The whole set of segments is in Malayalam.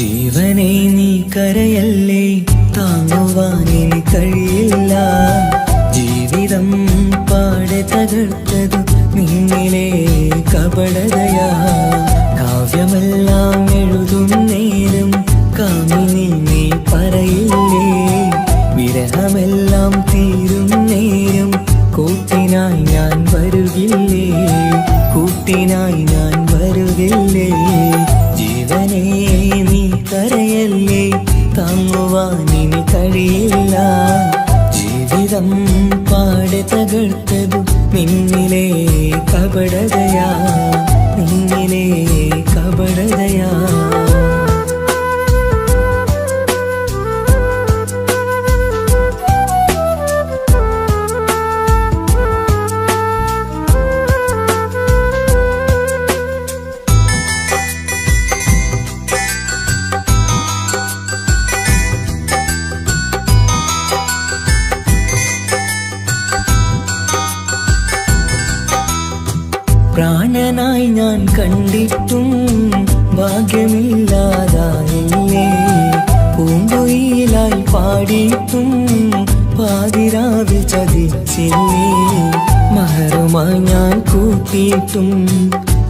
ജീവനെ നീ കരയല്ലേ, താങ്ങുവാനിനി കഴിയില്ല. ജീവിതം പാടെ തകർത്തതു നിന്നിലെ കപടതയാ. കാവ്യമെല്ലാം എഴുതും നേരം കാമിനി നീ പറയില്ലേ. വിരഹമെല്ലാം തീരും നേരം കൂട്ടിനായി ഞാൻ വരുകില്ലേ, കൂട്ടിനായി ഞാൻ വരുകില്ലേ. ജീവനെ നീ കരയല്ലേ, താങ്ങുവാനിനി കഴിയില്ല. ജീവിതം പാടെ തകർത്തതു നിന്നിലെ കപടതയാ, നിന്നിലെ കപടതയാ. പ്രാണനായി ഞാൻ കണ്ടിട്ടും ഭാഗ്യമില്ലാതായില്ലേ. പൂങ്കുയിലായി പാടിയിട്ടും പാതിരാവിൽ ചതിച്ചില്ലേ. മഹറുമായി ഞാൻ കൂട്ടിയിട്ടും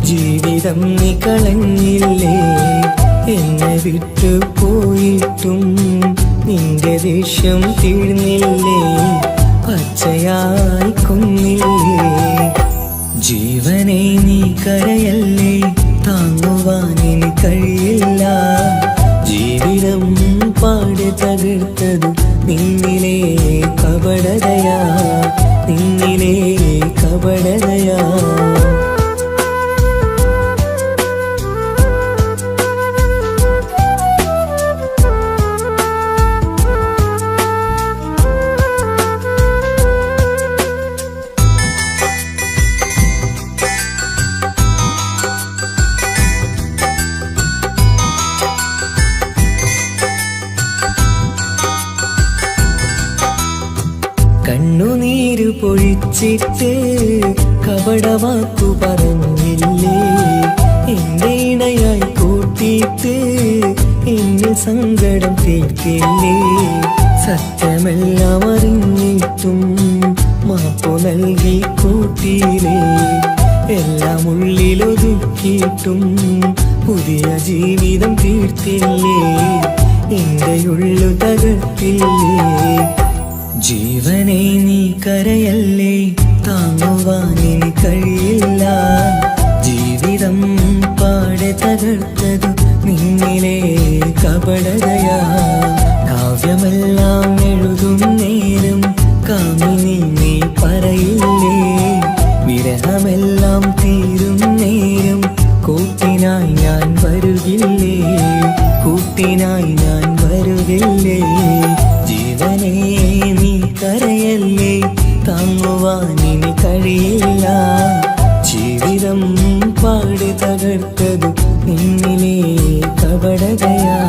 ജീവിതം നീ കളഞ്ഞില്ലേ. എന്നെ വിട്ടു പോയിട്ടും നിന്റെ ദേഷ്യം തീർന്നില്ലേ, പച്ചയായി കൊന്നില്ലേ. ജീവനെ നീ കരയല്ലേ, താങ്ങുവാനിനി കഴിയില്ല. ജീവിതം പാടെ തകർത്തതു നിന്നിലെ കപടതയാ, നിന്നിലെ കപടതയാ. കണ്ണുനീര് പൊഴിച്ചിട്ട് കപടവാക്കു പറഞ്ഞില്ലേ. എന്റെ ഇണയായി കൂട്ടിയിട്ട് എന്നെ സങ്കടം തീർക്കില്ലേ. സത്യമെല്ലാം അറിഞ്ഞിട്ടും മാപ്പു നൽകി കൂട്ടിയില്ലേ. എല്ലാം ഉള്ളിലൊതുക്കിയിട്ടും പുതിയ ജീവിതം തീർത്തില്ലേ, എന്റെ ഉള്ളു തകർത്തില്ലേ. ജീവനെ നീ കരയല്ലേ, താങ്ങുവാനിനി കഴിയില്ല. ജീവിതം പാടെ തകർത്തതു നിന്നിലെ കപടതയാ. കാവ്യമെല്ലാം എഴുതും നേരം കാമിനി നീ പറയില്ലേ. വിരഹമെല്ലാം തീരും നേരം കൂട്ടിനായി ഞാൻ വരുകില്ലേ, കൂട്ടിനായി ഞാൻ വരുകില്ലേ. ജീവനെ നീ കരയല്ലേ, താങ്ങുവാനിനി കഴിയില്ല. ജീവിതം പാടെ തകർത്തതു നിന്നിലെ കപടതയാ,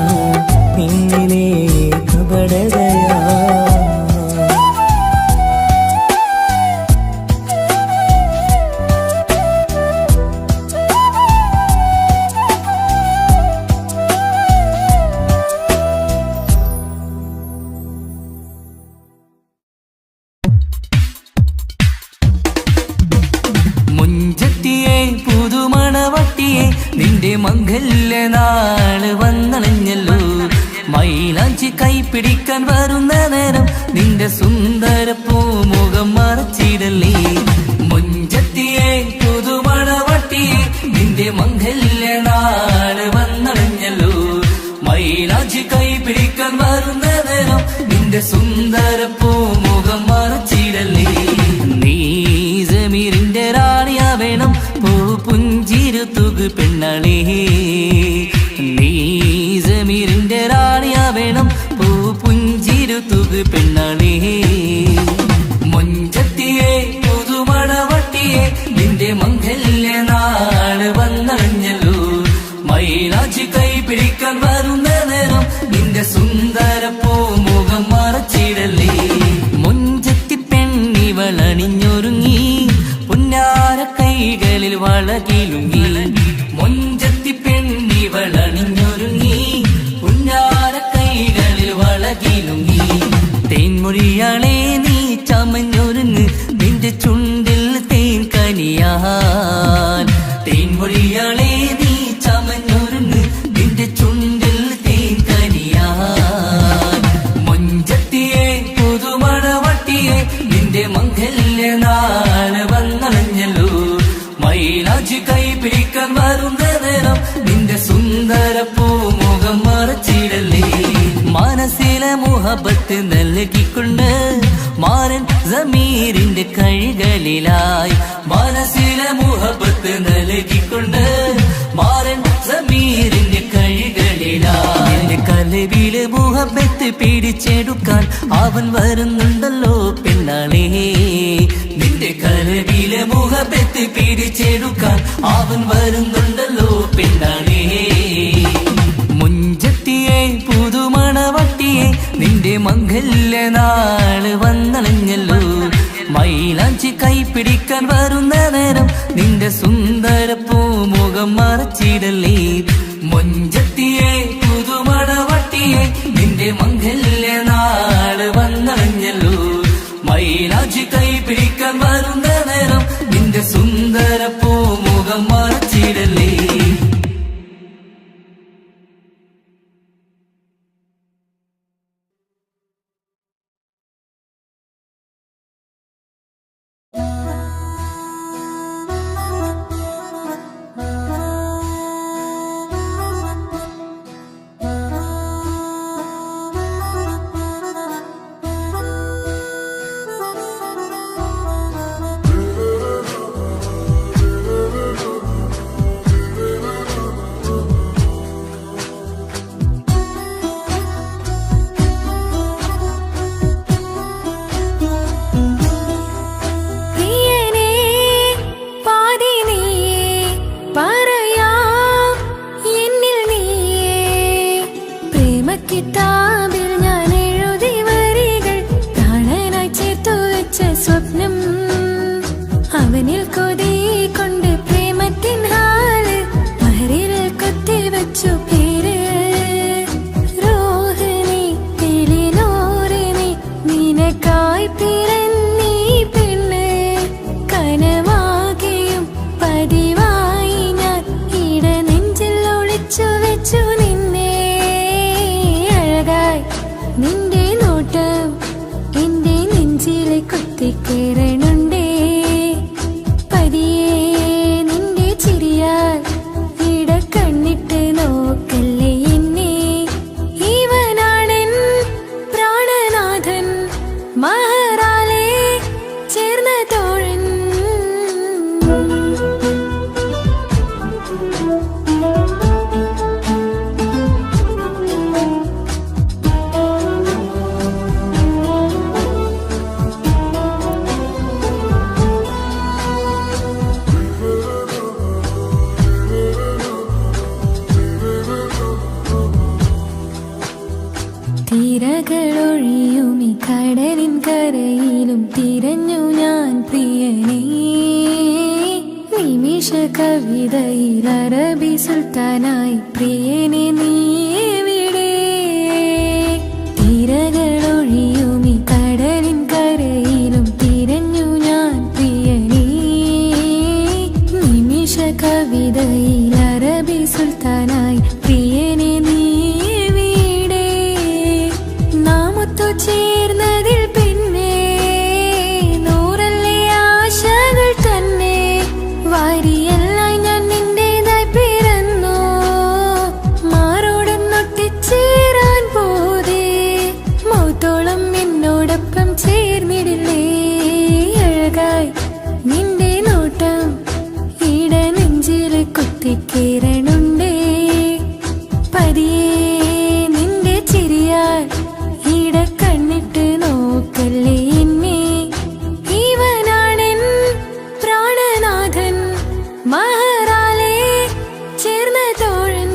നിന്നിലെ കപടതയാ. നിന്റെ മംഗല്യനാള് വന്നണഞ്ഞല്ലോ. മൈലാഞ്ചി കൈപിടിക്കാൻ വരുന്ന നേരം നിന്റെ സുന്ദര പൂമുഖം മറച്ചിടല്ലേ. മുഞ്ചത്തിയെ പുതുമണവട്ടിയെ നിന്റെ മംഗല്യനാള് വന്നണഞ്ഞല്ലോ. മൈലാഞ്ചി കൈപിടിക്കാൻ വരുന്ന നേരം നിന്റെ സുന്ദര പൂമുഖം മറച്ചിടല്ലേ. നീ സമീറിന്റെ റാണിയാ വേണം, പുഞ്ചിരു തുകു പെണ്ണളേ. നീ സമീറിന്റെ റാണിയാ വേണം, പുഞ്ചിരു തുകു പെണ്ണളേ. മുഞ്ചത്തിയെ പുതുമണവട്ടിയെ നിന്റെ മംഗല്യനാള് വന്നണഞ്ഞല്ലോ. മൈലാഞ്ചി കൈപിടിക്കാൻ വരുന്ന നേരം നിന്റെ സുന്ദര പൂമുഖം മറച്ചിടല്ലേ. മുഞ്ചത്തി പെണ്ണിവളണിഞ്ഞൊരുങ്ങി പുന്നാര കൈകളിൽ വളകിലുങ്ങി. മുഞ്ചത്തി പെണ്ണിവളണിഞ്ഞൊരുങ്ങി തേൻമൊഴിയാളെ നീ ചമഞ്ഞൊരുങ്ങ് നിന്റെ ചുണ്ടിൽ തേൻ കനിയാൻ. തേൻമൊഴിയാളെ നീ ചമഞ്ഞൊരുങ്ങ് നിന്റെ ചുണ്ടിൽ തേൻ കനിയാൻ. മൊഞ്ചത്തിയെ പുതുമണവട്ടിയെ നിന്റെ മംഗല്യനാള് വന്നണഞ്ഞല്ലോ. മൈലാഞ്ചി കൈ പിടിക്കാൻ വരുന്ന നേരം നിന്റെ സുന്ദര പൂമുഖം മറച്ചിടല്ലേ. മനസ്സിലെ മുഹബത്ത് നൽകിക്കൊണ്ട് മാരൻ സമീറിന്റെ കൈകളിലായി. മനസ്സിലെ മുഹബത്ത് നൽകിക്കൊണ്ട് മാരൻ സമീറിന്റെ കൈകളിലായി. എന്റെ കലവിലെ മുഹബത്ത് പിടിച്ചെടുക്കാൻ അവൻ വരുന്നുണ്ടല്ലോ പെണ്ണാളേ. നിന്റെ കലവിലെ മുഹബത്ത് പിടിച്ചെടുക്കാൻ അവൻ വരുന്നുണ്ടല്ലോ പെണ്ണാളേ. മുഞ്ചത്തിയെ പുതുമണവട്ടിയെ നിന്റെ മംഗല്യനാള് വന്നണഞ്ഞല്ലോ. മൈലാഞ്ചി കൈ പിടിക്കാൻ വരുന്ന നേരം നിന്റെ സുന്ദര പൂമുഖം മറച്ചിടല്ലേ. മുഞ്ചത്തിയെ പുതുമണവട്ടിയെ നിന്റെ മംഗല്യനാള് വന്നണഞ്ഞല്ലോ. മൈലാഞ്ചി കൈ പിടിക്കാൻ വരുന്ന നേരം നിന്റെ സുന്ദര പൂമുഖം മറച്ചിടല്ലേ. തിരകളൊഴിയുമി കടലിൻ കരയിലും തിരഞ്ഞു ഞാൻ പ്രിയനേ. നിമിഷ കവിതയിൽ അറബി സുൽത്താനായി പ്രിയനെ നീ എവിടെ. തിരകളൊഴിയുമി കടലിൻ കരയിലും തിരഞ്ഞു ഞാൻ പ്രിയനേ. നിമിഷ കവിതയിൽ അറബി സുൽത്താനായി പ്രിയനെ നീ ചേർന്നതിൽ പിന്നെ നൂറല്ലേ ആശകൾ തന്നെ. വാരിയെല്ലാം ഞാൻ നിന്റേതായി പിറന്നു. മാറോടൊന്നൊട്ടിച്ചേരാൻ പോതേ മൗത്തോളം എന്നോടൊപ്പം ചേർന്നിടില്ലേ. അഴകായി നിന്റെ നോട്ടം ഇട നെഞ്ചിൽ കുത്തിക്കേറണുണ്ടേ. പതിയെ നിന്റെ ചിരിയാൽ കണ്ണിട്ട് നോക്കല്ലേ എന്നെ. ഇവനാണെൻ പ്രാണനാഥൻ മഹറാലെ ചേർന്ന തോഴൻ.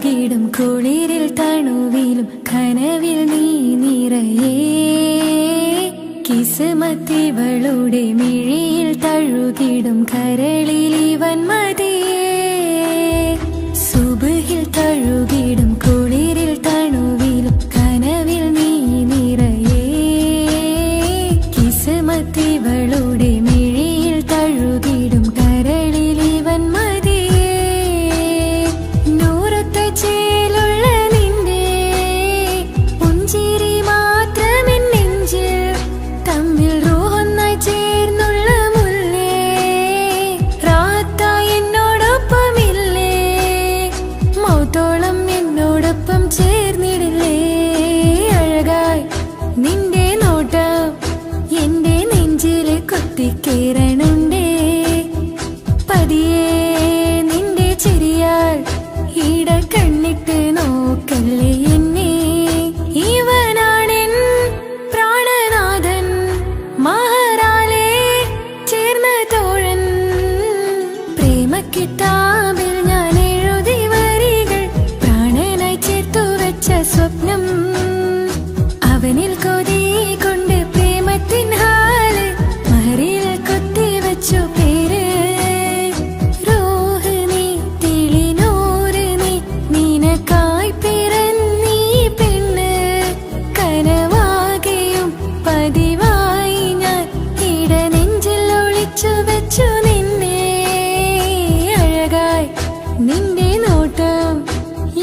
തഴുകിടും കുളിരിൽ തണുവിലും കനവിൽ നീ നിറയേ കിസ്മത്തിവളുടെ മിഴിയിൽ തഴുകിടും കരളിൽ ഇവൻ മതിയേ സുബഹിൽ തഴുകിടും കുളിരിൽ തണുവിലും കനവിൽ നീ നിറയേ കിസ്മത്തിവളുടെ മിഴിയിൽ തഴുകിടും കരളിൽ ഇവൻ മതിയേ നൂറത്ത ചേലുള്ള നിന്റെ പുഞ്ചിരി മാത്രമെൻ നെഞ്ചിൽ തമ്മിൽ റൂഹൊന്നായി ചേർന്നുള്ള മുല്ലേ റാത്തായി എന്നോടൊപ്പമില്ലേ മൗത്തോളം എന്നോടൊപ്പം ചേർന്നിടില്ലേ അഴകായി നിന്റെ നോട്ടം എന്റെ നെഞ്ചില് കൊത്തിക്കേറണുണ്ടേ പതിയെ നിന്റെ ചിരിയാൽ ഈട കണ്ണിട്ട് നോക്കല്ലേ എന്നെ ഇവനാണെൻ പ്രാണനാഥൻ മഹറാലേ ചേർന്ന തോഴൻ പ്രേമക്കിതാബിൽ ഞാൻ എഴുതി വരികൾ പ്രാണനായി ചേർത്തു വെച്ച സ്വപ്നം അവനിൽ കൊതി കൊണ്ട് പ്രേമത്തിൻ ഹാല് മഹറിൽ കൊത്തി വെച്ചു പേര് റൂഹ് നീ തെളിനൂറ് നീ നിനക്കായി പിറന്നീ പെണ്ണ് കനവാകെയും പതിവായി ഞാൻ ഇട നെഞ്ചിൽ ഒളിച്ചു വെച്ചു നിന്നെ അഴകായി നിന്റെ നോട്ടം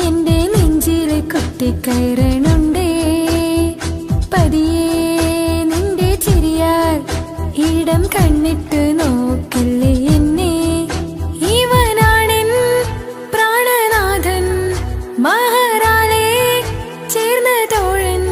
എന്റെ നെഞ്ചിൽ കൊത്തിക്കയറണുണ്ടേ പതിയെ നിന്റെ ചിരിയാൽ ഇടം കണ്ണിട്ട് നോക്കല്ലേ എന്നെ ഇവനാണെൻ പ്രാണനാഥൻ മഹറാലേ ചേർന്ന തോഴൻ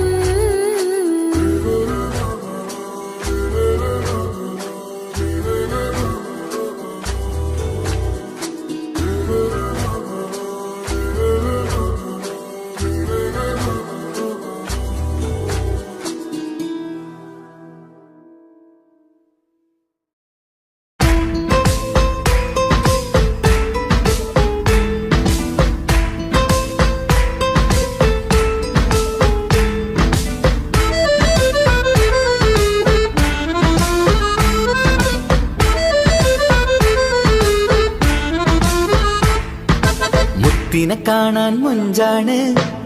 മുത്തിനെ കാണാൻ മുഞ്ചാണ്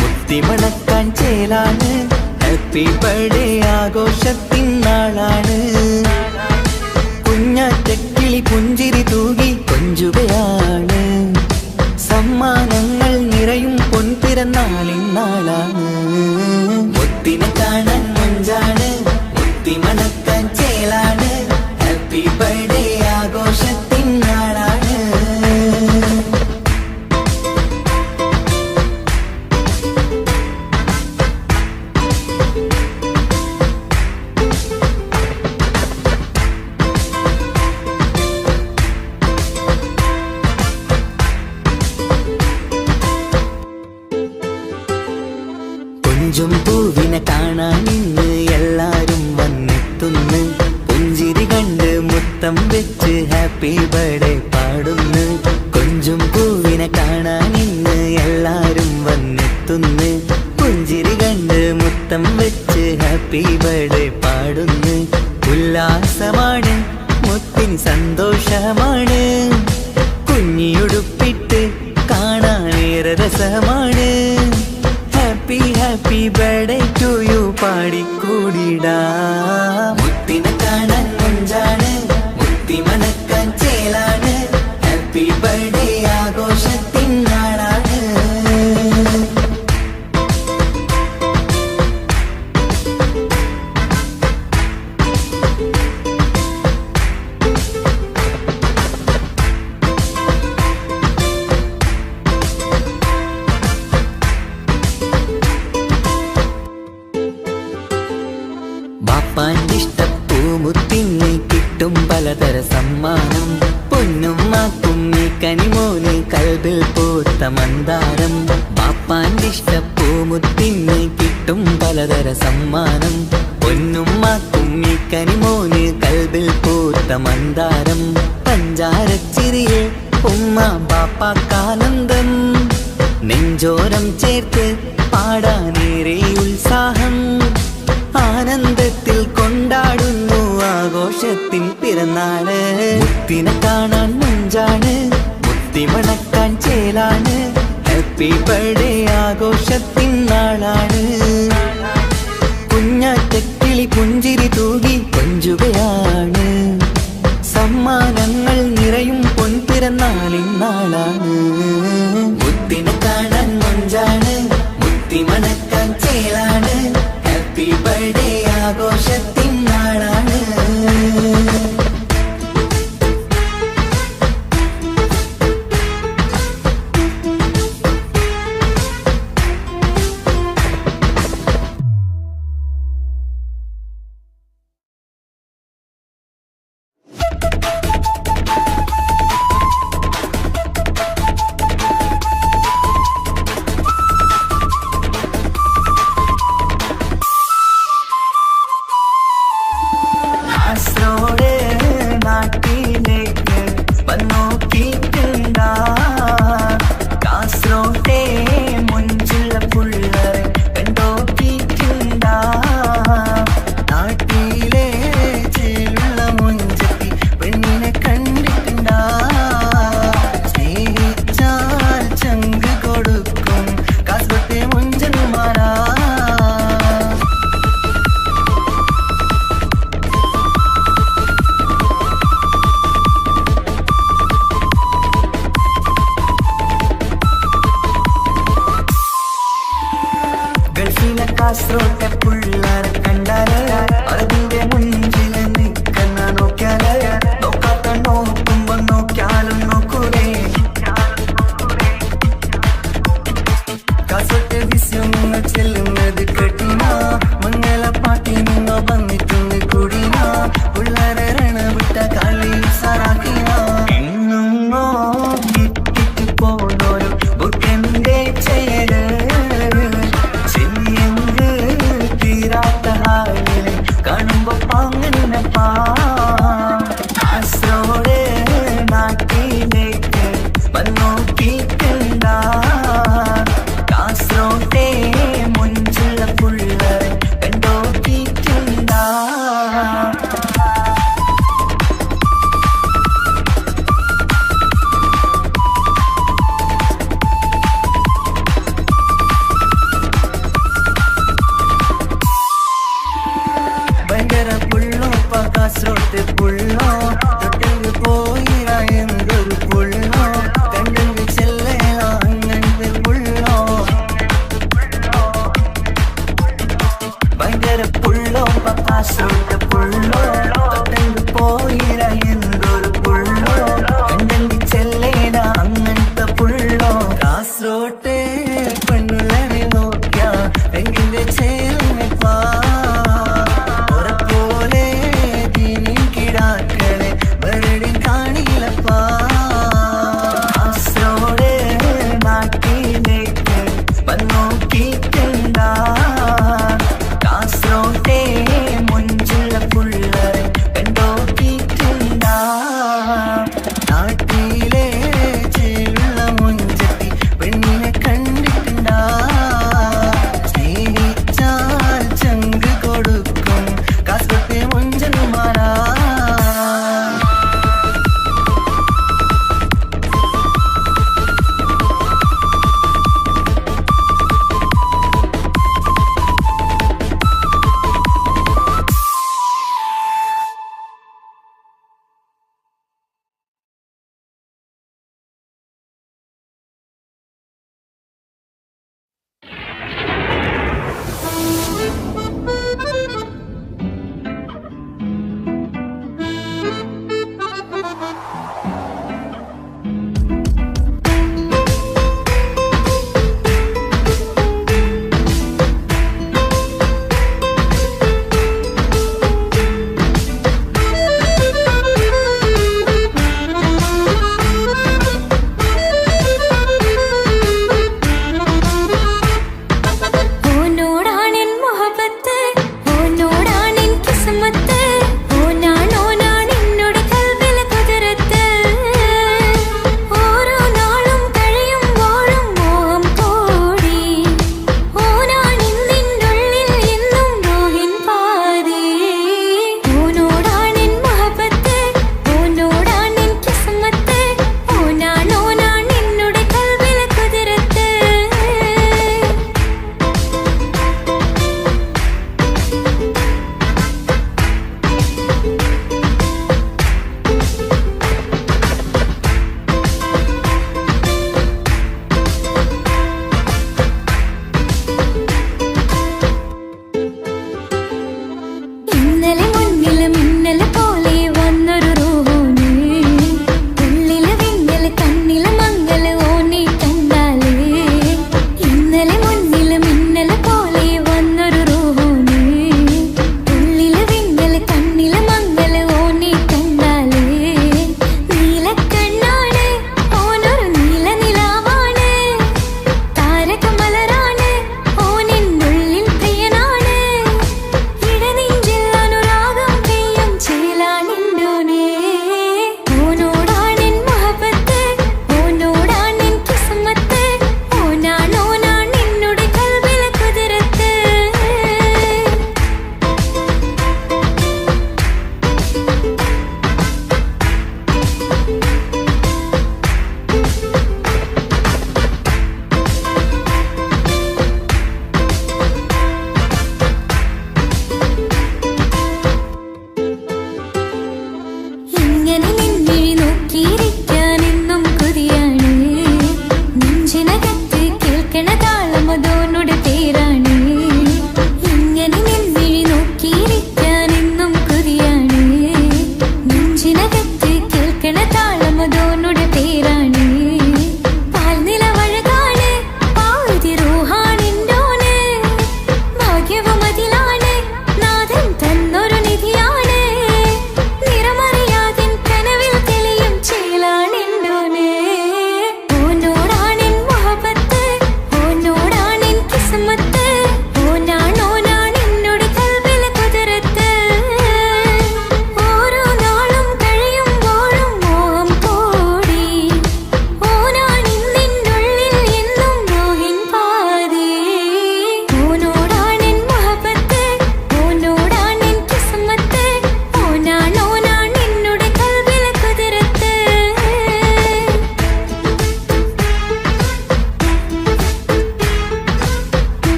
മുത്തിമണക്കാൻ ചേലാണ് ഹാപ്പി ബർത്ത്ഡേ ആഘോഷത്തിൻ നാളാണ് കുഞ്ഞാറ്റക്കിളി പുഞ്ചിരി തൂകി കൊഞ്ചുകയാണ് സമ്മാനങ്ങൾ നിറയും പൊൻപിറന്നാളിൻ നാളാണ് മുത്തിനെ കാണാൻ മുഞ്ചാണ് മുത്തിമണക്കാൻ ചേലാണ് ഹാപ്പി ബർത്ത്ഡേ ആഘോഷത്തിൻ നാളാണ് കൊഞ്ചും പൂവിനെ കാണാൻ ഇന്ന് എല്ലാരും വന്നെത്തുന്നു പുഞ്ചിരി കണ്ട് മുത്തം വെച്ച് ഹാപ്പി ബർത്ത്ഡേ പാടുന്നു കൊഞ്ചും പൂവിനെ കാണാൻ ഇന്ന് എല്ലാരും വന്നെത്തുന്നു പുഞ്ചിരി കണ്ട് മുത്തം വെച്ച് ഹാപ്പി ബർത്ത്ഡേ പാടുന്നു ഉല്ലാസമാണ് മുത്തിൻ സന്തോഷമാണ് കുഞ്ഞിയുടുപ്പിട്ട് കാണാനേറെ രസമാണ് happy happy birthday to you പാടിക്കൂടിടാ മുത്തിനെ കാണാൻ മുഞ്ചാണ് മുത്തി മനക്കാൻ ചേലാണ് ഹാപ്പി ബർത്ത്ഡേ ആഘോഷത്തിൻ നാളാണ് ബാപ്പാൻ്റിഷ്ടപ്പൂമുത്തിന് കിട്ടും പലതര സമ്മാനം പൊന്നും മാക്കും ഈ കനിമോന് കൽബിൽ പൂത്ത മന്ദാരം ബാപ്പാൻ്റിഷ്ടപ്പൂമുത്തിന് കിട്ടും പലതര സമ്മാനം പൊന്നും മാക്കും ഈ കനിമോന് കൽബിൽ പൂത്ത മന്ദാരം പഞ്ചാരച്ചിരിയെ ഉമ്മ ബാപ്പാക്കാനന്ദം നെഞ്ചോരം ചേർത്ത് പാടാനേറെ ഉത്സാഹം, ആനന്ദത്തിൽ കൊണ്ടാടുന്നു ആഘോഷത്തിൻ പിറന്നാള്. മുത്തിനെ കാണാൻ മുഞ്ചാണ്, മുത്തി മണക്കാൻ ചേലാണ്, ഹാപ്പി ബർത്ത്ഡേ ആഘോഷത്തിൻ നാളാണ്. കുഞ്ഞാറ്റക്കിളി പുഞ്ചിരി തൂകി കൊഞ്ചുകയാണ്, സമ്മാനങ്ങൾ നിറയും പൊൻപിറന്നാളിൻ നാളാണ്. മുത്തിനെ കാണാൻ മൊഞ്ചാണ്, മുത്തി മണക്കാൻ ചേലാണ്, ഹാപ്പി ബർത്ത്ഡേ ആഘോഷത്തിൻ നാളാണ്. കാസർഗോട്ടെ പുള്ളാരെ കണ്ടാല് അതിന്റെ മുഞ്ചിൽ നിൽക്കുന്ന നോക്കിയാല് നോക്കാത്ത നോക്കുമ്പോ നോക്കിയാലും നോക്കൂലേ. കാസർഗോട്ടെ വിസ്യം നിങ്ങൾ ചെല്ലുന്നത് കെട്ടിന മംഗള പാട്ടി നിങ്ങൾ വന്നിട്ടുണ്ട് കുടിന പുള്ളാരെ രണവിട്ട കളി സാറാക്കിന എങ്ങോ കിട്ടിട്ട് പോണോരു ബുക്കെന്റെ ചെയ്യല് കാണുമ്പോ പാങ്ങനപ്പാ കാസർഗോഡ് നാട്ടിലേക്ക് വന്നോക്കിട്ടുണ്ട കാസർഗോട്ടെ മുഞ്ചുള്ള പുള്ളരെ കണ്ടോക്കിട്ടുണ്ട. ഭയങ്കര പുള്ളോ കാസർഗോട്ടെ പുള്ളോ തൊട്ടെങ്കിൽ പോയിര എന്തൊരു പുള്ളോ കണ്ടെങ്കിൽ ചെല്ലേല അങ്ങനത്തെ പുള്ളോ. ഭയങ്കര പുള്ളോ കാസർഗോട്ടെ പുള്ളോ തൊട്ടെങ്കിൽ പോയിര എന്തൊരു പുള്ളോ കണ്ടെങ്കിൽ ചെല്ലേല അങ്ങനത്തെ പുള്ളോ. കാസർഗോട്ടെ പെണ്ണുള്ളവരെ നോക്കിയ എങ്കിന്റെ ചേർന്നിപ്പാ ഇന്നലെ മുന്നിൽ മിന്നൽ പോലെ വന്നൊരു റൂഹോന് ഉള്ളില് വിങ്ങൽ കണ്ണില് മങ്ങൽ ഓനെ കണ്ടാലേ ഇന്നലെ മുന്നിൽ മിന്നൽ പോലെ വന്നൊരു റൂഹോന് ഉള്ളില് വിങ്ങൽ കണ്ണില് മങ്ങൽ ഓനെ കണ്ടാലേ നീലക്കണ്ണാണ് ഓനൊരു നീല നിലാവാണ് താരകമലരാണ് ഓനിന്നുള്ളിൽ പ്രിയനാണ് ഇടനെഞ്ചിൽ അനുരാഗം പെയ്യും ചേലാ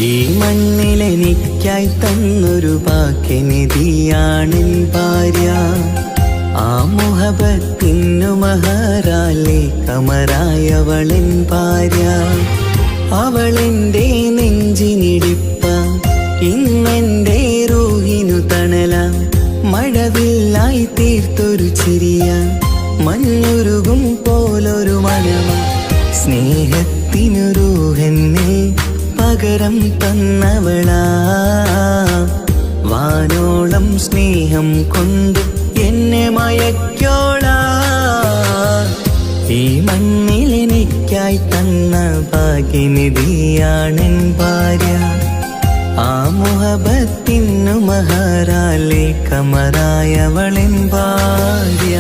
ഈ മണ്ണിലെനിക്കായി തന്നൊരു ഭാഗ്യനിധിയാണെൻ ഭാര്യ. ആ മുഹബത്തിനു മഹറാലെ കമറായവളെൻ ഭാര്യ. അവളെന്റെ നെഞ്ചിനിടിപ്പ, ഇന്നെന്റെ റൂഹിനു തണല. മഴവില്ലായി തീർത്തൊരു ചിരിയ, മഞ്ഞുരുകും പോലൊരു മനമ. സ്നേഹത്തിനു റൂഹെന്നെ പകരം തന്നവളാ. വാനോളം സ്നേഹം കൊണ്ട് എന്നെ മയക്കോളാ. ഈ മണ്ണിലെനിക്കായി തന്ന ഭാഗ്യനിധിയാണെൻ ഭാര്യ. ആ മുഹബത്തിനു മഹറാലെ കമറായവളെൻ ഭാര്യ.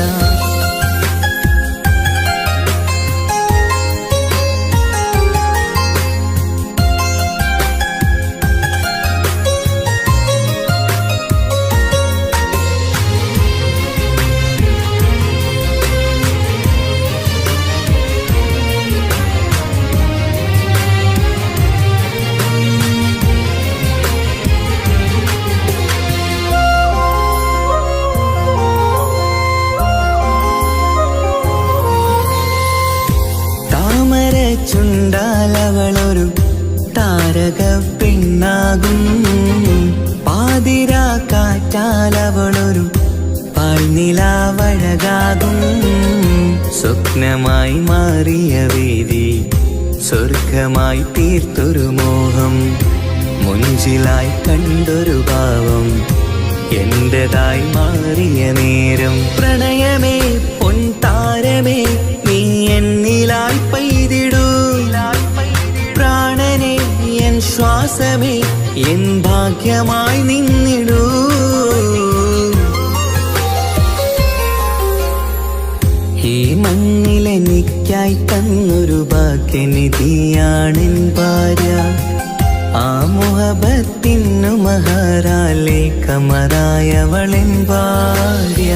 ചുണ്ടാലവളൊരു താരക പെണ്ണാകും. പാതിരാ കാറ്റാലവളൊരു പാൽനിലാവഴകാകും. സ്വപ്നമായി മാറിയ വേദി സ്വർഗമായി തീർത്തൊരു മോഹം. മുഞ്ചിലായി കണ്ടൊരു ഭാവം എന്റേതായി മാറിയ നേരം. പ്രണയമേ പൊൻതാരമേ നീ എന്നിലായി പെയ്തിടൂ. പ്രാണനെ എൻ ശ്വാസമേ എൻ ഭാഗ്യമായി നിന്നിടൂ. ഈ മണ്ണിലെനിക്കായി തന്നൊരു ഭാഗ്യനിധിയാണെൻ ഭാര്യ. ആ മുഹബത്തിനു മഹറാലെ കമറായവളെൻ ഭാര്യ.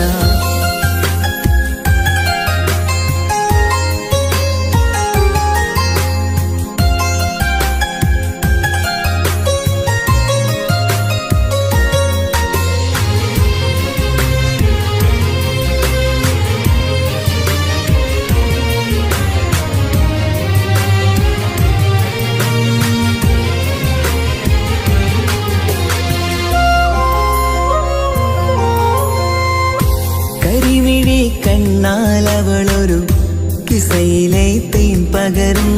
കണ്ണാലവളൊരു കിസയിലെ തേൻ പകരും.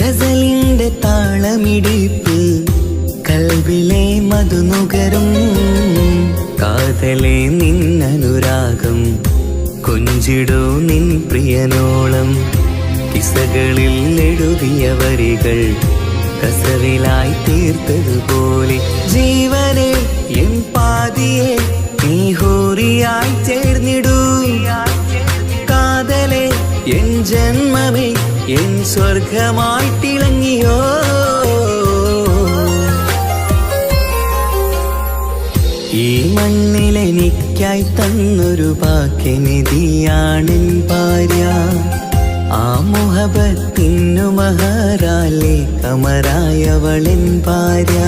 ഗസലിന്റെ താളമിടിപ്പിൽ കൽവിലെ മധുനുകരും. കാതലെ നിന്നനുരാഗം കൊഞ്ചിടൂ നിൻ പ്രിയനോളം. കിസകളിൽ എഴുതിയ വരികൾ കസവിലായി തീർത്തതുപോലെ. ജീവനെ എൻ പാതിയെ നീ ഹൂറിയായി ചേർന്നിടൂ. കാതലെ എൻ ജന്മമേ എൻ സ്വർഗമായി തിളങ്ങിയോ. ഈ മണ്ണിലെനിക്കായി തന്നൊരു ഭാഗ്യനിധിയാണെൻ ഭാര്യ. ആ മുഹബത്തിനു മഹറാലെ കമറായവളെൻ ഭാര്യ.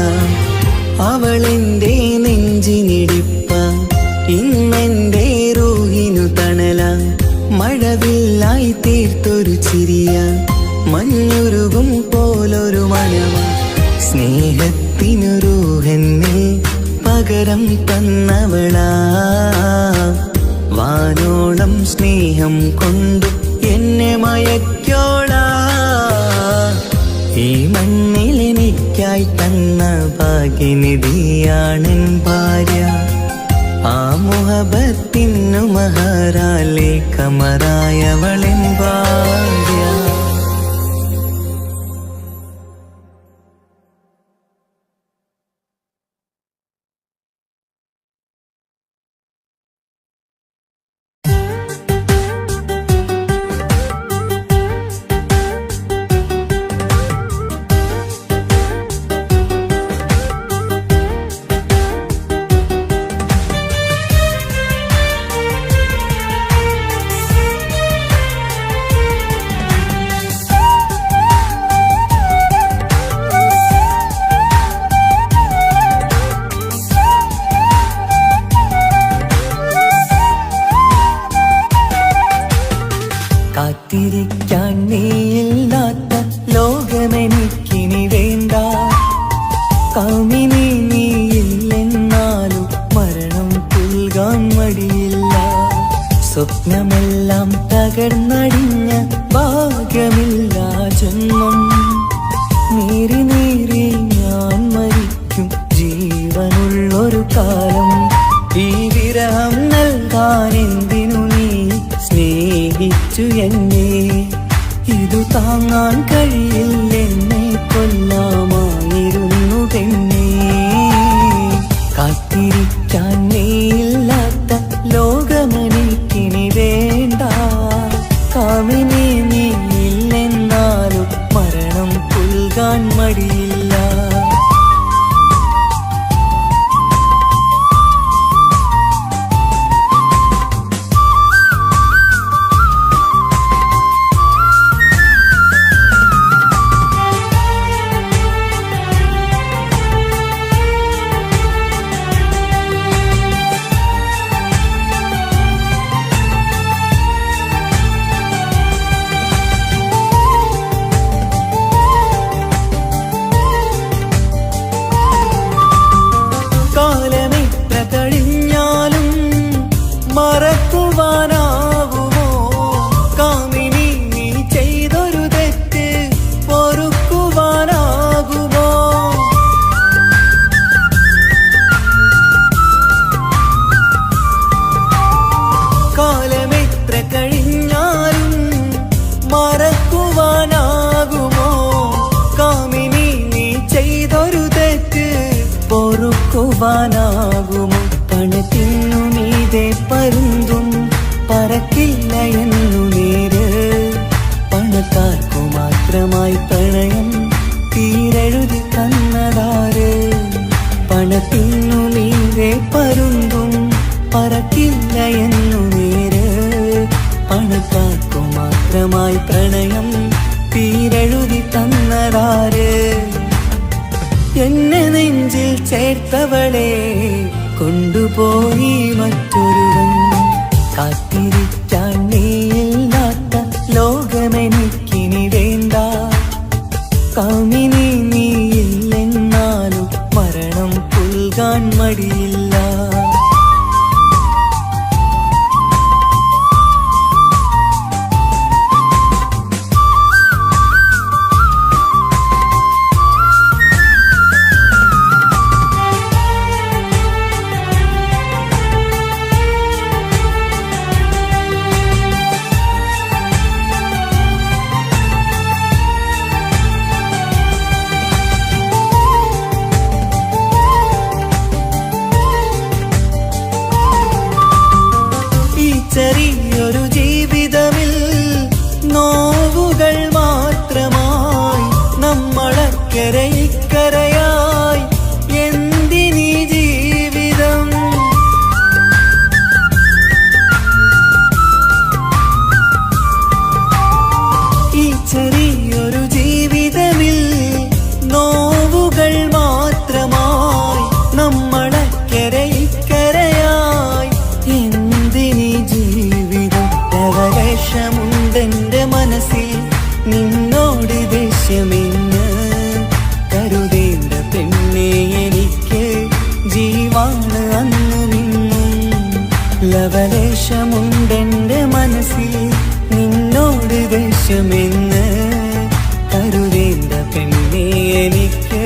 അവളെന്റെ നെഞ്ചിനിടിപ്പ, ഇന്നെന്റെ റൂഹിനു തണല. മഴവില്ലായി തീർത്തൊരു ചിരിയ, മഞ്ഞുരുകും പോലൊരു മനമ. സ്നേഹത്തിനു റൂഹെന്നെ പകരം തന്നവളാ. വാനോളം സ്നേഹം കൊണ്ട് എന്നെ മയക്കോളാ. ഈ മണ്ണിലെനിക്കായി തന്ന ഭാഗ്യനിധിയാണെൻ ഭാര്യ. ആ മുഹബത്തിനു മഹറാലെ കമറായവളെൻ ഭാര്യ. കാമിനി നീയില്ലെന്നാലും മരണം പുൽകാൻ മടിയില്ല. സ്വപ്നമെല്ലാം തകർന്നടിഞ്ഞ ഭാഗ്യമില്ല ജന്മം. നീറി നീറി ഞാൻ മരിക്കും ജീവനുള്ളൊരു കാലം. ഈ വിരഹം നൽകാൻ എന്തിനു നീ സ്നേഹിച്ചു എന്നെ? ഇതു താങ്ങാൻ കഴിയില്ലെന്നെ കൊല്ലാമായിരുന്നു പെണ്ണേ. കാത്തിരിക്കാൻ നീയില്ലാത്ത ലോകമെനിക്കിനി വേണ്ട. കാമിനി നീയില്ലെന്നാലും മരണം പുൽകാൻ മടിയില്ല. കാലമെത്ര കഴിഞ്ഞാലും മറക്കുവാനാവുമോ? കാമിനി നീ ചെയ്തൊരു തെറ്റ് പൊറുക്കുവാനാകുമോ? കാലമെത്ര കഴിഞ്ഞാലും മറക്കുവാനാകുമോ? കാമിനി നീ ചെയ്തൊരു തെറ്റ് പൊറുക്കുവാനാകുമോ? പണത്തിനു മീതെ പരുന്തും പറക്കില്ല എന്നു നേര്. പണക്കാർക്കു മാത്രമായി പ്രണയം തീരെഴുതി തന്നതാര്? പണത്തിനു മീതെ പരുന്തും പറക്കില്ല എന്നു നേര്. പണക്കാർക്കു മാത്രമായി പ്രണയം തീരെഴുതി തന്നതാര്? എന്നെ നെഞ്ചിൽ ചേർത്തവളെ കൊണ്ടുപോയി മറ്റൊരുവൻ. കാത്തിരിക്കാൻ നീയില്ലാത്ത ലോകമെനിക്കിനി വേണ്ട. കാമിനി നീയില്ലെന്നാലും മരണം പുൽകാൻ മടിയില്ല. ചെറിയൊരു ജീവിതമിൽ നോവുകൾ മാത്രമായി നമ്മളക്കരെ ഇക്കരയായി എന്തിനീ ജീവിതം? ഈ ചെറിയൊരു ജീവിതമിൽ നോവുകൾ മാത്രമായി നമ്മളക്കരെ ഇക്കരയായി എന്തിനീ ജീവിതം? ലവലേശമുണ്ടെന്റെ മനസ്സിൽ നിന്നോട് ദേഷ്യമെന്ന് കരുതേണ്ട പെണ്ണെ എനിക്ക് ജീവാണ് അന്നും ഇന്നും. ലവലേശമുണ്ടെന്റെ മനസ്സിൽ നിന്നോട് ദേഷ്യമെന്ന് കരുതേണ്ട പെണ്ണെ എനിക്ക്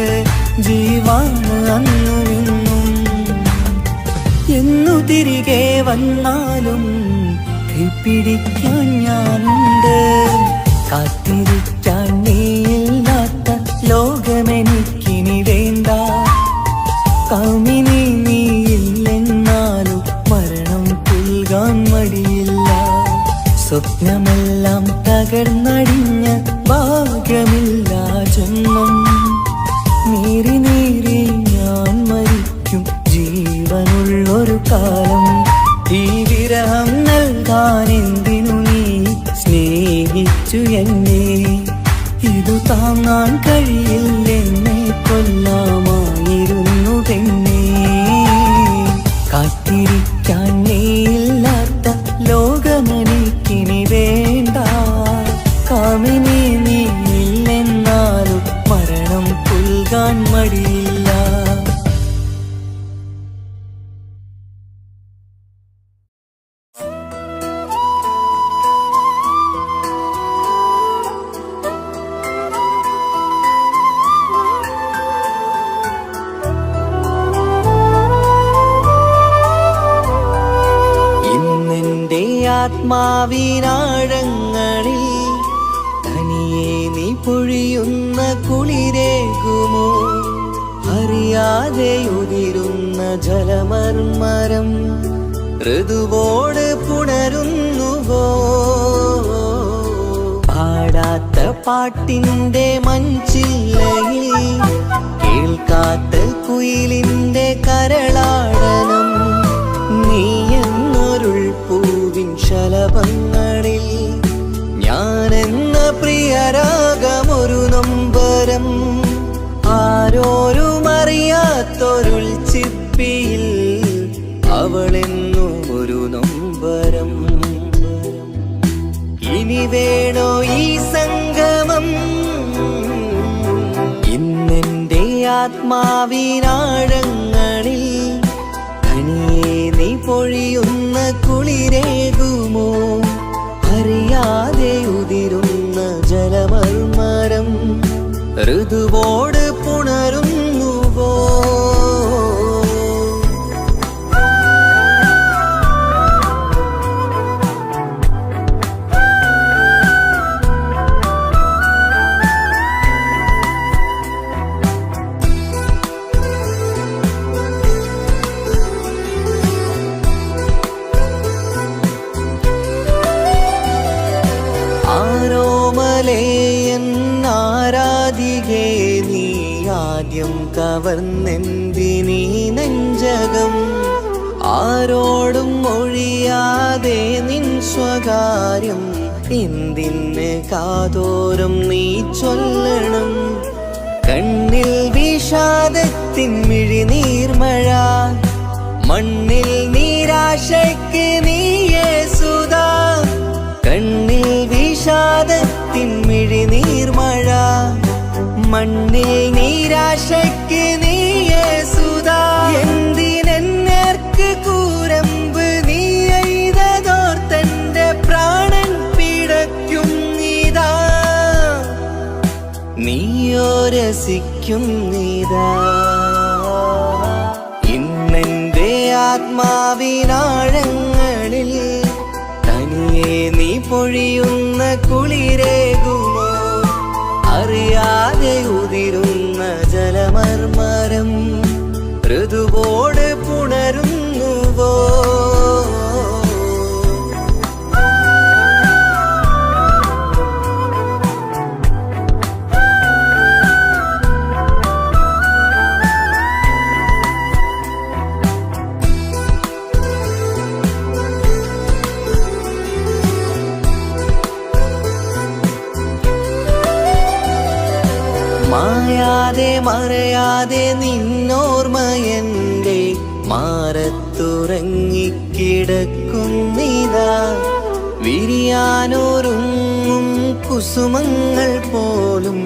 ജീവാണ് അന്നും ഇന്നും. എന്നു തിരികെ വന്നാലും കൈപ്പിടിക്കാൻ ഞാനുണ്ട്. കാത്തിരിക്കാൻ നീയില്ലാത്ത ലോകമെനിക്കിനി വേണ്ട. കാമിനി നീയില്ലെന്നാലും മരണം പുൽകാൻ മടിയില്ല. സ്വപ്നമെല്ലാം തകർന്നടിഞ്ഞ ഭാഗ്യമില്ല ജന്മം. നീറി നീറി ഞാൻ മരിക്കും ജീവനുള്ളൊരു കാലം. ഈ വിരഹം നൽകാൻ എന്തിനു നീ സ്നേഹിച്ചു എന്നെ? ഇതു താങ്ങാൻ കഴിയില്ലെന്നെ കൊല്ലാമായിരുന്നു പെണ്ണേ. കാത്തിരിക്കാൻ നീയില്ലാത്ത ലോകമെനിക്കിനി വേണ്ട. കാമിനി നീയില്ലെന്നാലും മരണം പുൽകാൻ മടിയില്ല. ആത്മാവിനാഴങ്ങളിൽ തനിയെ നീ പൊഴിയുന്ന കുളിരേകുമോ? അറിയാതെ ഉതിരുന്ന ജലമർമരം ഋതുവോട് പുണരുന്നുവോ? പാടാത്ത പാട്ടിന്റെ മഞ്ചില്ലയിൽ കേൾക്കാത്ത കുയിലിന്റെ കരളാടനം നീ എന്നൊരുൾ പൂവിൻ ശലഭങ്ങളിൽ ഞാനെന്ന പ്രിയരാഗമൊരു നൊമ്പരം ആരോരും അറിയാത്തൊരുൾ ചിപ്പിയിൽ അവളെന്നും ഒരു നൊമ്പരം. ഇനി വേണോ ഈ സംഗമം? ഇന്നെന്റെ ആത്മാവിനാഴങ്ങളിൽ തനിയെ നീ പൊഴിയുന്ന കുളിരേകുമോ? അറിയാതെ ഉതിരുന്ന ജലമർമരം ഋതുവോട് പുണരുന്നുവോ? ആരാധികേ നീ ആദ്യം കവർന്നെന്തിനീ നെഞ്ചകം? ആരോടും ഒഴിയാതെ നിൻ സ്വകാര്യം എന്തിന് കാതോരം നീ ചൊല്ലണം? കണ്ണിൽ വിഷാദത്തിൻ മിഴിനീർമഴ, മണ്ണിൽ നിരാശയ്ക്ക് നീയേ സുധാ. കണ്ണിൽ വിഷാദത്തിൻ മിഴിനീർമഴ, മണ്ണിൽ നിരാശയ്ക്ക് നീയേ സുധാ. എന്തിനെന്നേർക്ക് കൂരമ്പ് നീ എയ്തതോർത്തന്റെ പ്രാണൻ പിടയ്ക്കും നീതാ. നീയോ രസിക്കും നീതാ. ഇന്നെന്റെ ആത്മാവിനാഴങ്ങളിൽ തനിയെ നീ പൊഴിയുന്ന കുളിരേകുമോ? അറിയാതെ ഉതിരുന്ന ജലമർമരം ഋതുവോട് പുണരുന്നുവോ? മായാതെ മറയാതെ നിന്നോർമ്മയെന്റെ മാറത്തുറങ്ങിക്കിടക്കുന്നിതാ. വിരിയാനൊരുങ്ങും കുസുമങ്ങൾ പോലും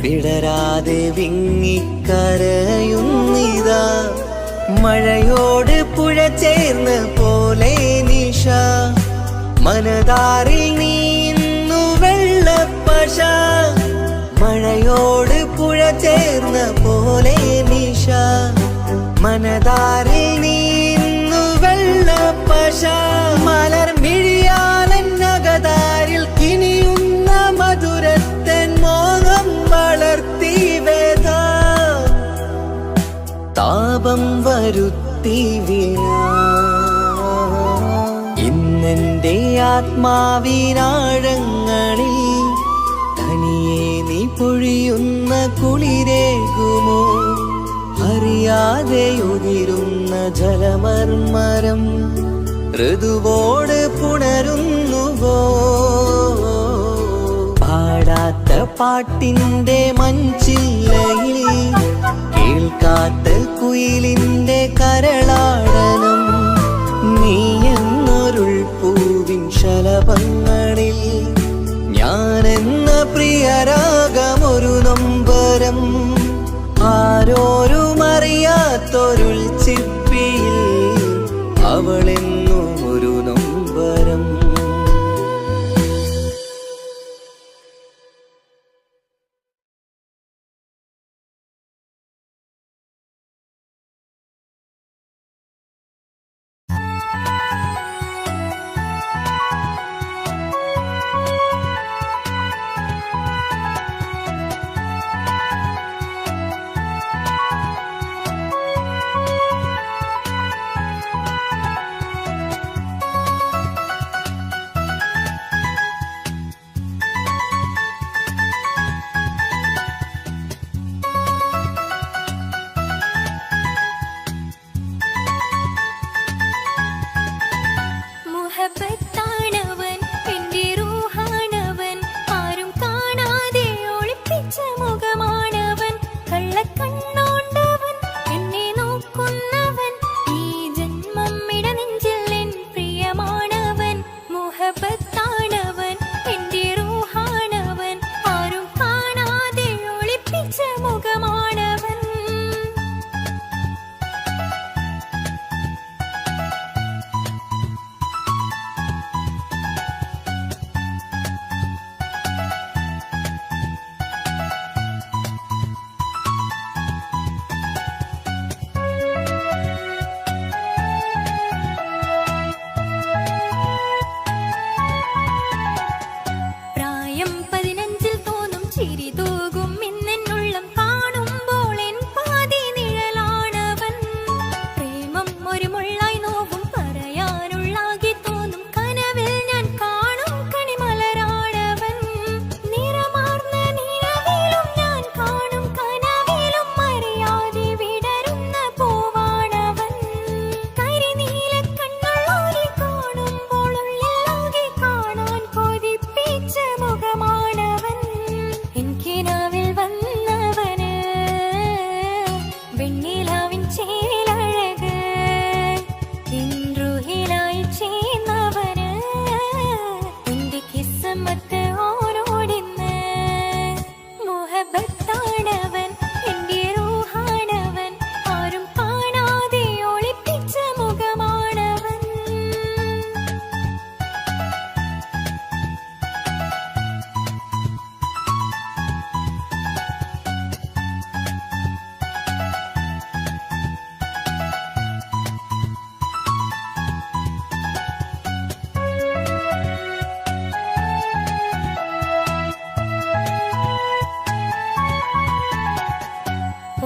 വിടരാതെ വിങ്ങിക്കരയുന്നിതാ. മഴയോട് പുഴ ചേർന്ന പോലെ നിശ, മനതാറിൽ നീന്നു വെള്ളപ്പശ. മഴയോട് പുഴ ചേർന്ന പോലെ നിശ, മനതാറിൽ നീന്നു വെള്ളപ്പശ. മലർ മിഴിയാലന്നകതാരിൽ കിനിയുന്ന മധുരത്തൻ മോഹം വളർത്തി വേദ. താപം വരുത്തി വീണ ഇന്നെന്റെ ആത്മാവിനാഴങ്ങളിൽ തനിയെ നീ പൊഴിയുന്ന കുളിരേകുമോ? അറിയാതെ ഉതിരുന്ന ജലമർമരം ഋതുവോട് പുണരുന്നുവോ? പാടാത്ത പാട്ടിന്റെ മഞ്ചില്ലയിൽ കേൾക്കാത്ത കുയിലിന്റെ കരളാടനം നീ എന്നൊരുൾ പൂവിൻ ശലഭങ്ങളിൽ ഞാനെന്ന പ്രിയരാഗമൊരു നൊമ്പരം ആരോരും അറിയാത്തൊരുൾ ചിപ്പിയിൽ അവളെന്നും ഒരു നൊമ്പരം. മുഖമാണവൻ. പ്രായം 15-ൽ തോന്നും ചിരി തൂകും ഇന്നെന്നുള്ളം കാണുമ്പോൾ എൻ പാതി നിഴലാണവൻ. പ്രേമം ഒരു മുള്ളായി നോവും പറയാനുള്ളാകി തോന്നും കനവിൽ ഞാൻ കാണും കണിമലരാണവൻ. നിറമാർന്ന നിലവിലും ഞാൻ കാണും കനവിലും അറിയാതെ വിടരുന്ന പൂവാണവൻ. കരിനീല കണ്ണുള്ളോരെ കാണുമ്പോൾ ഉള്ളിലാകെ കാണാൻ കൊതിപ്പിച്ച മുഖമാണവൻ. എനിക്കിനാവിൽ വന്നവന് വെണ്ണിലാവിൻ ചേലഴക് ഇൻറുഹിലായി ചേർന്നവന് എന്റെ കിസ്മത്ത് ഓരോടിന്ന്. മുഹബത്താണവൻ എന്റെ റൂഹാണവൻ ആരും കാണാതെ ഒളിപ്പിച്ച മുഖമാണവൻ.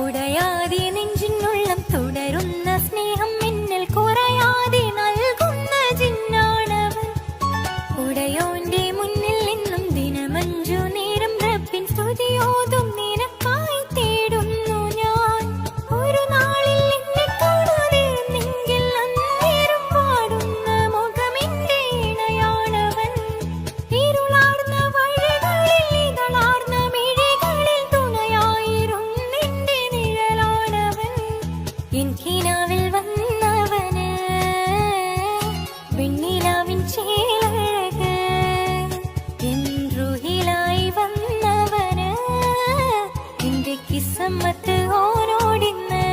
ഉടയാതെ നെഞ്ചിനുള്ളം തുടരുന്ന സ്നേഹം എന്നിൽ കുറയാതെ നൽകുന്ന ജിന്നാണവൻ. ഉടയോന്റെ മുന്നിൽ നിന്നും ദിനമഞ്ചു നേരം റബ്ബിൻ സ്തുതിയോതും നിനക്കായി തേടുന്നു ഞാൻ. ഒരു നാളിൽ എന്നെ കാണാതെ നിന്നെങ്കിൽ അന്നേരം പാടുന്ന മുഖമെന്റെ ഇണയാണവൻ. ഇരുളാർന്ന വഴികളിൽ ഇതളാർന്ന മിഴികളിൽ തുണയായിരുന്നെന്റെ നിഴലാണവൻ. എനിക്കിനാവിൽ വന്നവന് വെണ്ണിലാവിൻ ചേലഴക് എൻറുഹിലായി വന്നവന് എന്റെ കിസ്മത്ത് ഓരോടിന്ന്.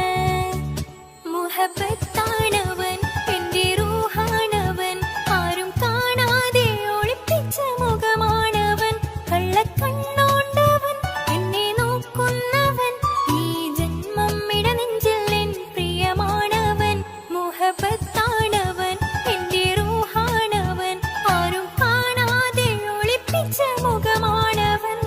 മുഹബത്താണവൻ എന്റെ റൂഹാണവൻ ആരും കാണാതെ ഒളിപ്പിച്ച മുഖമാണവൻ. കള്ളക്കണ്ണോണ്ടവൻ എന്നെ നോക്കുന്നവൻ ഈ ജന്മം ഇടനെഞ്ചിൽ എൻ പ്രിയമാണവൻ. മുഹബത്താണവൻ എന്റെ റൂഹാണവൻ ആരും കാണാതെ ഒളിപ്പിച്ച മുഖമാണവൻ.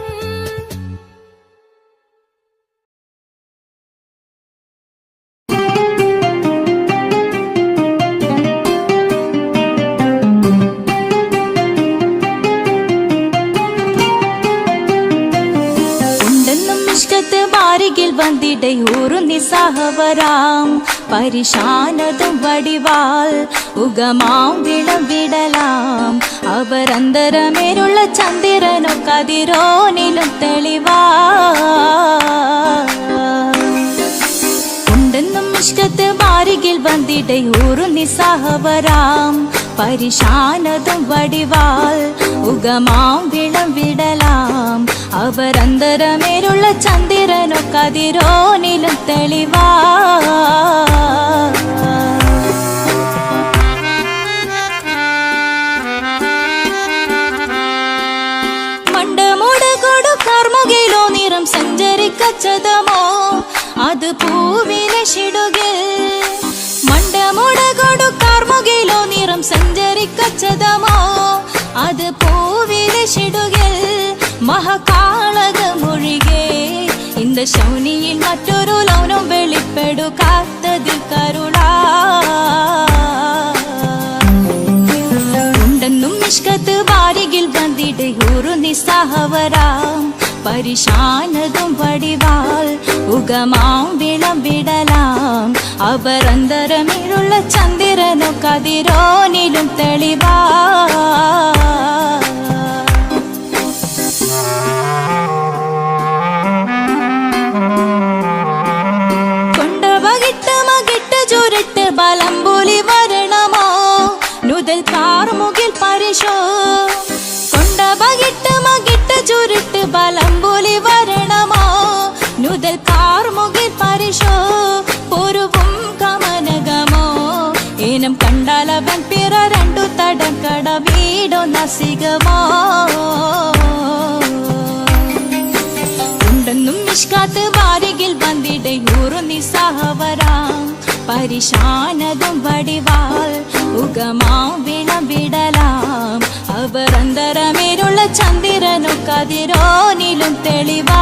ഉണ്ടെന്നും ഇഷ്കത്ത് ബാരികിൽ വന്നിടയൂറു നിസ്സഹവരാം പരിശാനതും വടിവാൾ ഉഗമാം വിളവിടലാം അവരന്തരമേലുള്ള ചന്ദ്രനോ കതിരോനിലും തെളിവാ. ഉണ്ടെന്നും ഇഷ്കത്ത് ബാരികിൽ വന്നിടയൂറു നിസ്സഹവരാം പരിശാനതും വടിവാൾ ഉഗമാം വിളവിടലാം അവരന്തരമേലുള്ള ചന്ദ്രനോ കതിരോനിലും തെളിവാ. മണ്ടമുടകൊടു കർമുകിലോ നിറം സഞ്ചരിക്കച്ചതമോ അത് പൂവിലെ ഷിടുകിൽ. മണ്ടമുടകൊടു കർമുകിലോ നിറം സഞ്ചരിക്കച്ചതമോ അത് പൂവിലെ ഷിടുകിൽ. മഹകാളകമൊഴികെ இந்த ശൗനിയിൽ മറ്റൊരു ലൗനം വെളിപ്പെടുക്കാത്തതിൽ കരുണാ. ഉണ്ടെന്നും നിഷ്കത്ത് ബാരികിൽ വന്നിടയൂറു നിസ്സഹവരാം പരിശാനതും വടിവാൾ ഉഗമാം വിളവിടലാം അവരന്തരമിലുള്ള ചന്ദ്രനോ കതിരോനിലും തെളിവാ. ചുരുട്ട് ബലംബൂലി വരണമോ നുതൽ കാർമുകിൽ പരിശോ. കൊണ്ട ബകിട്ട് മകിട്ട് ചുരുട്ട് ബലംബൂലി വരണമോ നുതൽ കാർമുകിൽ പരിശോ പൊരുവും കമനകമോ ഏനം കണ്ടാലവൻ പിറ രണ്ടു തടം കട വീടോ നസികമോ ഉണ്ടെന്നും മിഷ്കാത്ത് വാരികിൽ വന്നിടെ ഊറു നിസ്സഹവരാം പരിശാനതും വടിവാൾ ഉഗമാം വിളവിടലാം അവർ അന്തരമേരുള്ള ചന്ദ്രനു കതിരോനിലും തെളിവാ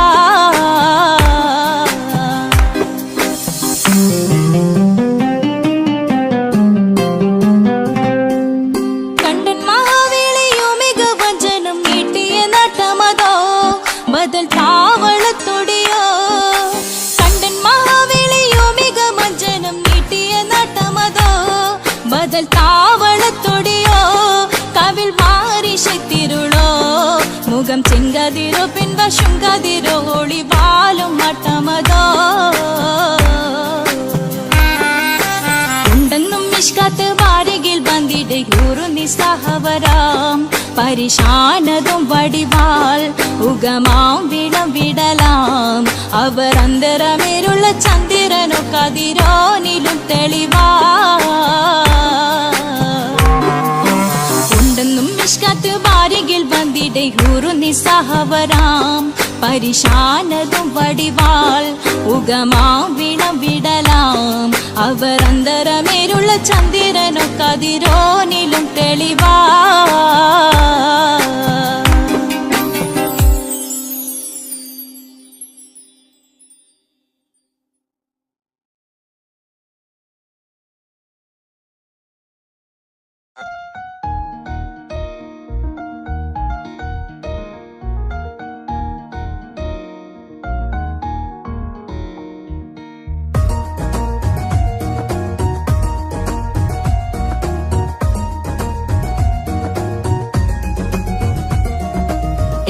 കണ്ടൻ മഹാവേളിയോ മികവഞ്ചനം നീട്ടിയ നട്ടമതോ ബദൽ താവളത്തൊടിയോ കണ്ടൻ മഹാവേളിയോ മികവഞ്ചനം നീട്ടിയ നട്ടമതോ ബദൽ താവളത്തൊടിയോ കവിൽ മാറി ശക്തിരുളോ മുഖം ചെങ്കതിരോ പിൻവശം കതിരോ ഒളിവാലും മട്ടമതോ ഉണ്ടെന്നും മിഷ്കാത്ത് വാരികിൽ വന്നിടെ ഊറു നിസ്സഹവരാം പരിശാനതും വടിവാൾ ഉഗമാം വിളവിടലാം അവർ അന്തരമേരുള്ള ചന്ദ്രനോ കതിരോനിലും തെളിവാ ഉണ്ടെന്നും മിഷ്കാത്ത് വാരികിൽ വന്നിടെ ഊറു നിസ്സഹവരാം പരിശാനതും വടിവാൾ ഉഗമാം വിളവിടലാം അവർ അന്തരമേരുള്ള ചന്ദ്രനോ കതിരോനിലും തെളിവാ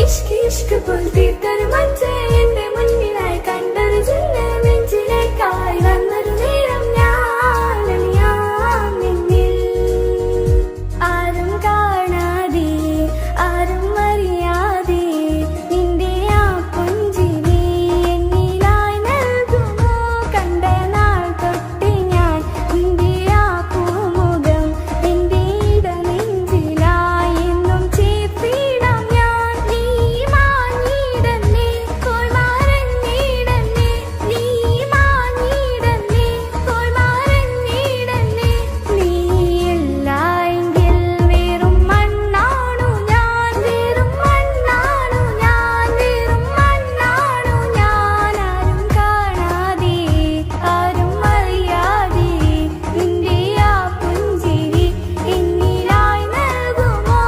ഇഷ്ക് പുൽത്തീർത്തൊരു മഞ്ച എന്റെ മുന്നിലായി കണ്ടൊരു ജില്ല നെഞ്ചിലേക്കായി വന്നൊരു നേരം ഞാൻ നിന്നിൽ ആരും കാണാതെ ആരും അറിയാതെ നിന്റെ ആ പുഞ്ചിരി എന്നിലായി നൽകുമോ കണ്ട നാൾ തൊട്ട് ഞാൻ നിന്റെ ആ പൂമുഖം എന്റെ ഇടനെഞ്ചിലായി എന്നും ചേർത്തിടാം ഞാൻ നീ മാഞ്ഞിടന്നേ കോൾ മറഞ്ഞിടന്നേ നീ മാഞ്ഞിടന്നേ കോൾ മറഞ്ഞിടന്നേ നീ ഇല്ലായെങ്കിൽ വെറും മണ്ണാണു ഞാൻ വെറും മണ്ണാണു ഞാൻ വെറും മണ്ണാണു ഞാൻ ആരും കാണാതെ ആരും അറിയാതെ നിന്റെ ആ പുഞ്ചിരി എന്നിലായി നൽകുമോ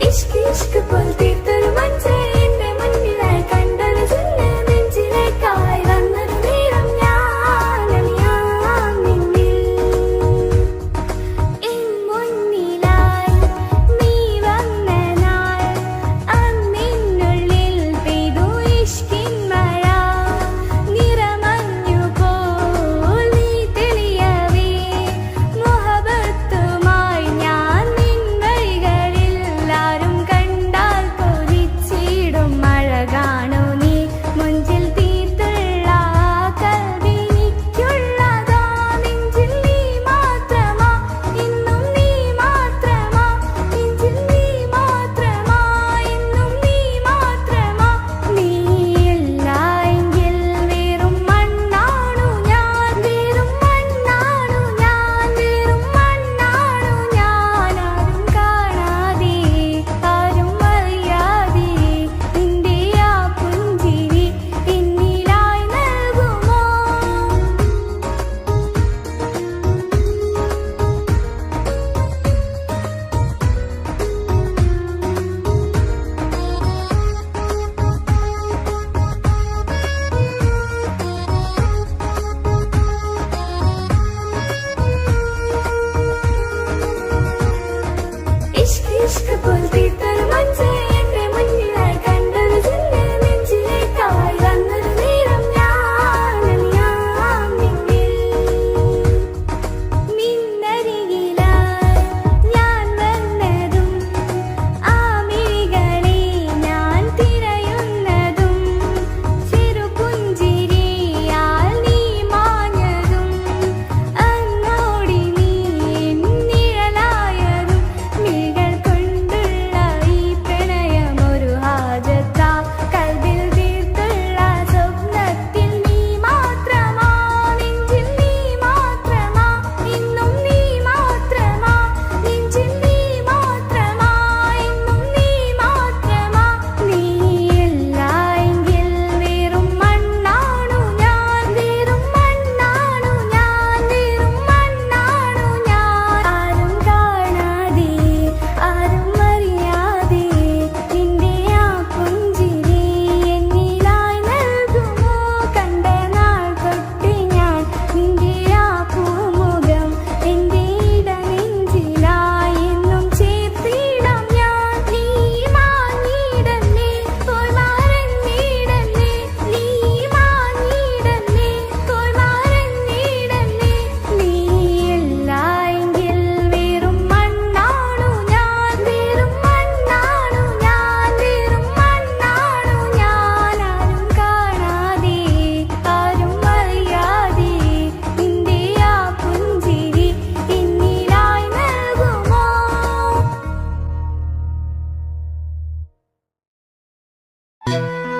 ഇഷ്ക് പുൽത്തീർത്തൊരു മഞ്ച എന്റെ മുന്നിലായി കണ്ടൊരു ജില്ല നെഞ്ചിലേക്കായി വന്നൊരു നേരം ഞാൻ നിന്നിൽ എൻ മുന്നിലായി നീ വന്ന നാൾ അന്നിനുള്ളിൽ പെയ്തു ഇഷ്കിൻ മഴ നിറമഞ്ഞു പോൽ നീ തെളിയവേ മുഹബത്തുമായി ഞാൻ നിൻ വഴികളിൽ ആരും കണ്ടാൽ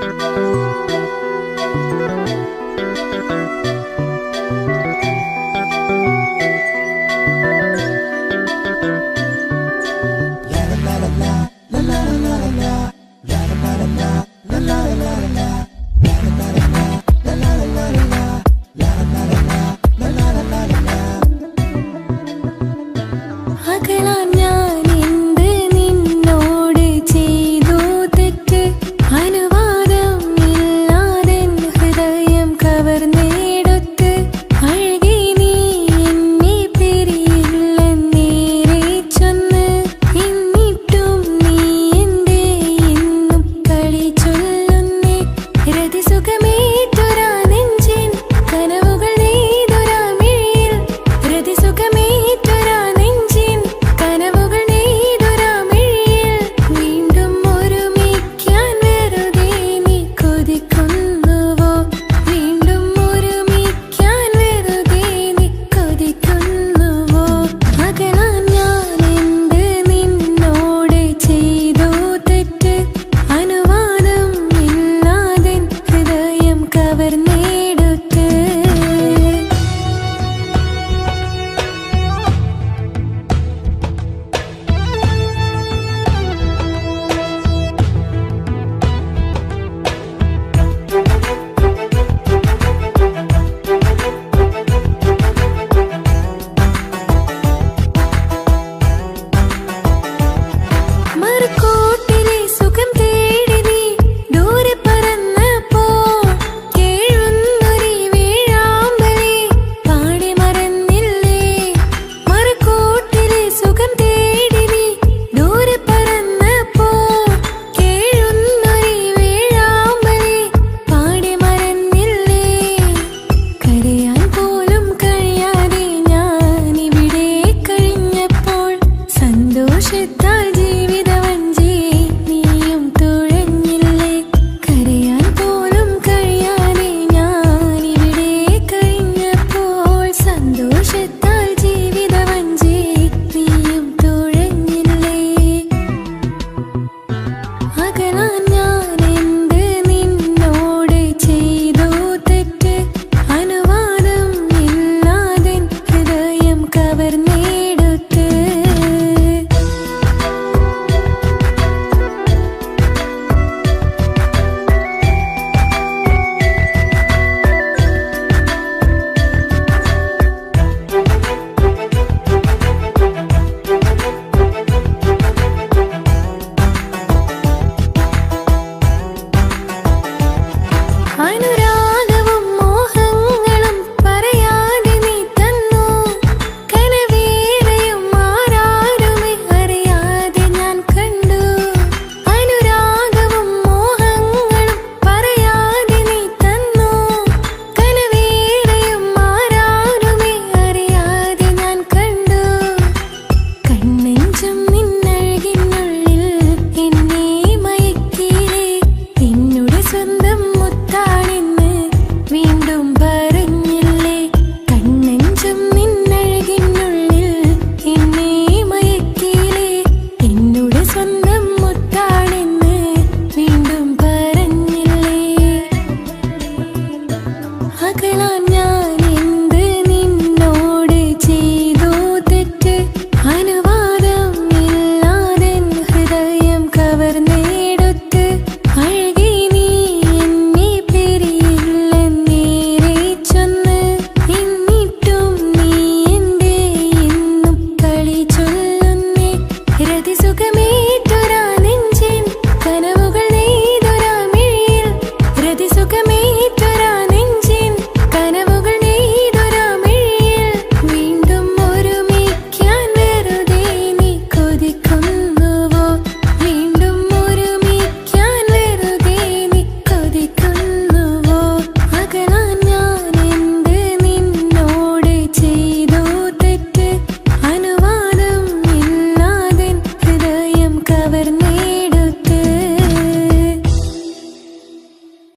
ും